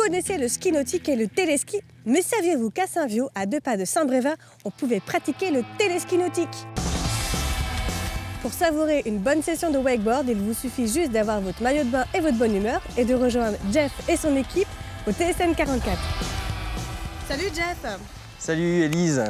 connaissez le ski nautique et le téléski, mais saviez-vous qu'à Saint-Viaud, à 2 pas de Saint-Brévin, on pouvait pratiquer le téléski nautique? Pour savourer une bonne session de wakeboard, il vous suffit juste d'avoir votre maillot de bain et votre bonne humeur et de rejoindre Jeff et son équipe au TSN 44. Salut Jeff! Salut Élise.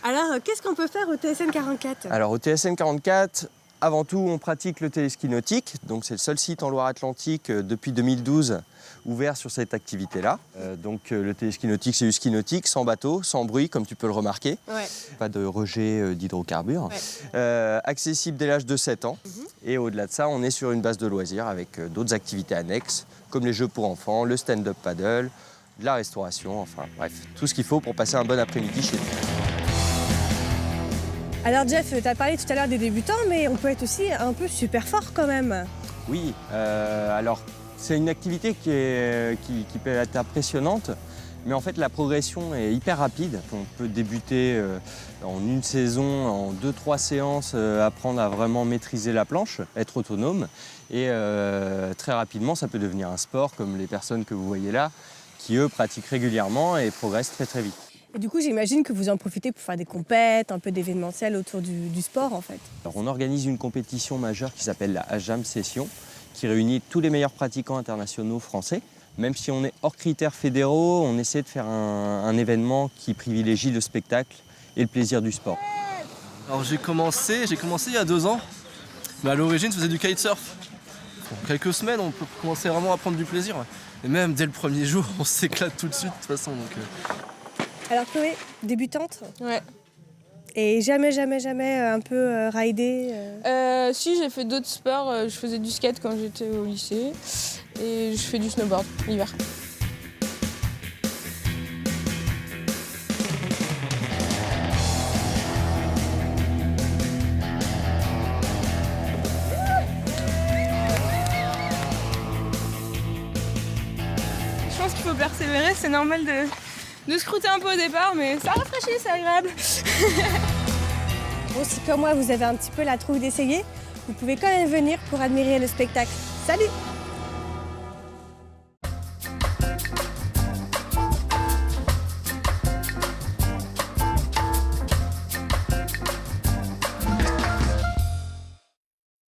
Alors, qu'est-ce qu'on peut faire au TSN 44? Alors au TSN 44, avant tout, on pratique le téléski nautique. Donc c'est le seul site en Loire-Atlantique depuis 2012 ouvert sur cette activité-là. Le téléski nautique, c'est du ski nautique, sans bateau, sans bruit, comme tu peux le remarquer. Ouais. Pas de rejet d'hydrocarbures. Ouais. Accessible dès l'âge de 7 ans. Et au-delà de ça, on est sur une base de loisirs avec d'autres activités annexes, comme les jeux pour enfants, le stand-up paddle, de la restauration, enfin bref, tout ce qu'il faut pour passer un bon après-midi chez nous. Alors Jeff, tu as parlé tout à l'heure des débutants, mais on peut être aussi un peu super fort quand même. Oui, alors c'est une activité qui peut être impressionnante, mais en fait la progression est hyper rapide. On peut débuter en une saison, en 2-3 séances, apprendre à vraiment maîtriser la planche, être autonome. Et très rapidement, ça peut devenir un sport comme les personnes que vous voyez là, qui eux pratiquent régulièrement et progressent très très vite. Et du coup, j'imagine que vous en profitez pour faire des compètes, un peu d'événementiel autour du sport en fait. Alors, on organise une compétition majeure qui s'appelle la AJAM Session, qui réunit tous les meilleurs pratiquants internationaux français. Même si on est hors critères fédéraux, on essaie de faire un événement qui privilégie le spectacle et le plaisir du sport. Alors j'ai commencé il y a 2 ans, mais à l'origine je faisais du kitesurf. En quelques semaines, on peut commencer vraiment à prendre du plaisir. Et même dès le premier jour, on s'éclate tout de suite de toute façon. Alors Chloé, débutante? Ouais. Et jamais un peu ridé Si, j'ai fait d'autres sports. Je faisais du skate quand j'étais au lycée. Et je fais du snowboard l'hiver. Je pense qu'il faut persévérer. C'est normal de scruter un peu au départ, mais ça rafraîchit, c'est agréable. Bon, si comme moi vous avez un petit peu la trouille d'essayer, vous pouvez quand même venir pour admirer le spectacle. Salut!